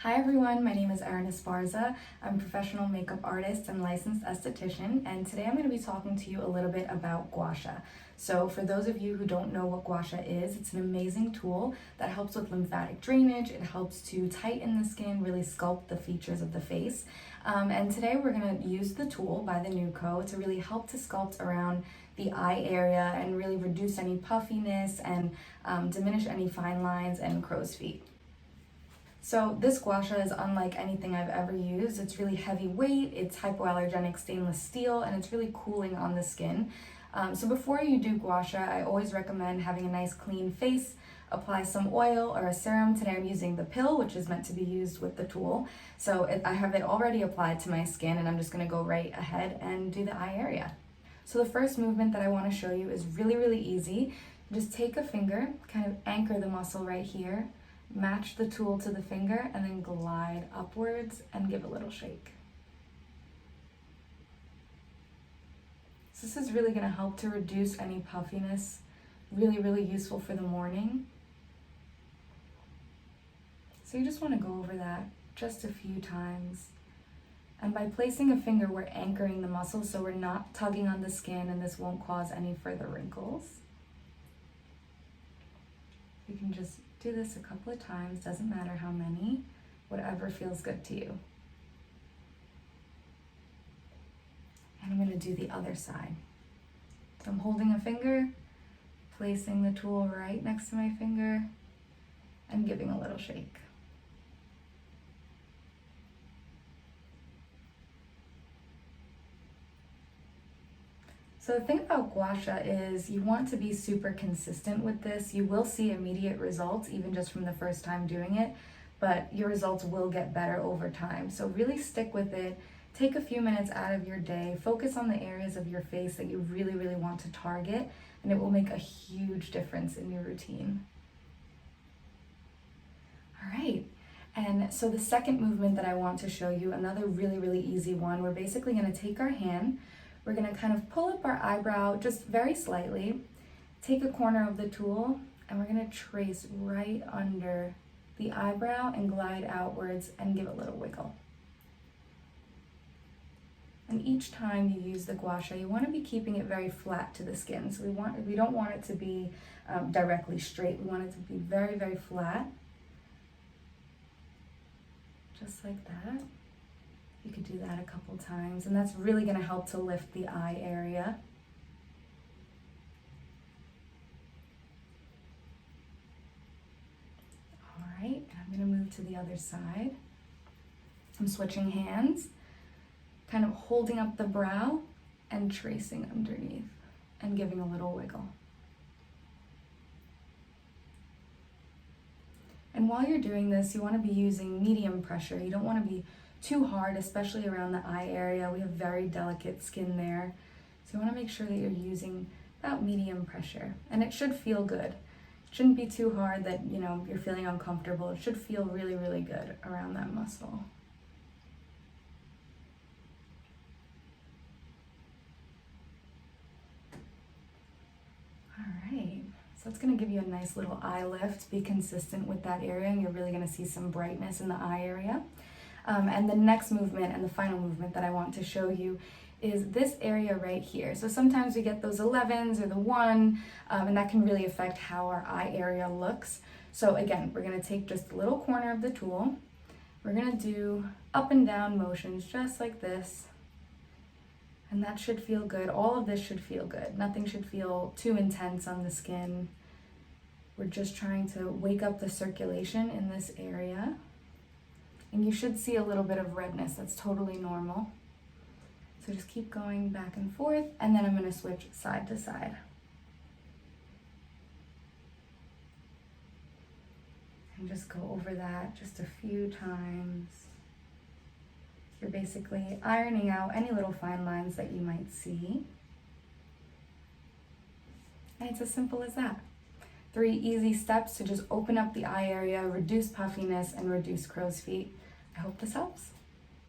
Hi everyone, my name is Erin. I'm a professional makeup artist and licensed esthetician, and today I'm going to be talking to you a little bit about Gua Sha. So for those of you who don't know what Gua Sha is, it's an amazing tool that helps with lymphatic drainage. It helps to tighten the skin, really sculpt the features of the face. And today we're going to use the tool by the Nue Co to really help to sculpt around the eye area and really reduce any puffiness and diminish any fine lines and crow's feet. So this Gua Sha is unlike anything I've ever used. It's really heavyweight, it's hypoallergenic stainless steel, and it's really cooling on the skin. So before you do Gua Sha, I always recommend having a nice clean face. Apply some oil or a serum. Today I'm using the pill, which is meant to be used with the tool. So I have it already applied to my skin, and I'm just gonna go right ahead and do the eye area. So the first movement that I wanna show you is really easy. Just take a finger, kind of anchor the muscle right here, match the tool to the finger, and then glide upwards and give a little shake. So this is really going to help to reduce any puffiness. Really useful for the morning. So you just want to go over that just a few times. And by placing a finger, we're anchoring the muscle, so we're not tugging on the skin, and this won't cause any further wrinkles. You can just do this a couple of times, doesn't matter how many, whatever feels good to you. And I'm going to do the other side. So I'm holding a finger, placing the tool right next to my finger, and giving a little shake. So the thing about Gua Sha is you want to be super consistent with this. You will see immediate results even just from the first time doing it, but your results will get better over time. So really stick with it. Take a few minutes out of your day. Focus on the areas of your face that you really want to target, and it will make a huge difference in your routine. All right. And so the second movement that I want to show you, another really easy one, we're basically going to take our hand. We're going to kind of pull up our eyebrow just very slightly, take a corner of the tool, and we're going to trace right under the eyebrow and glide outwards and give a little wiggle. And each time you use the Gua Sha, you want to be keeping it very flat to the skin. So we don't want it to be directly straight. We want it to be very flat, just like that. You could do that a couple times, and that's really going to help to lift the eye area. All right, I'm going to move to the other side. I'm switching hands, kind of holding up the brow and tracing underneath and giving a little wiggle. And while you're doing this, you want to be using medium pressure. You don't want to be too hard, especially around the eye area. We have very delicate skin there. So you want to make sure that you're using about medium pressure. And it should feel good. It shouldn't be too hard that, you're feeling uncomfortable. It should feel really good around that muscle. All right. So it's going to give you a nice little eye lift. Be consistent with that area, and you're really going to see some brightness in the eye area. And the next movement and the final movement that I want to show you is this area right here. So sometimes we get those 11s or the 1, and that can really affect how our eye area looks. So again, we're going to take just a little corner of the tool. We're going to do up and down motions just like this. And that should feel good. All of this should feel good. Nothing should feel too intense on the skin. We're just trying to wake up the circulation in this area. And you should see a little bit of redness. That's totally normal. So just keep going back and forth, and then I'm going to switch side to side. And just go over that just a few times. You're basically ironing out any little fine lines that you might see. And it's as simple as that. 3 easy steps to just open up the eye area, reduce puffiness, and reduce crow's feet. I hope this helps.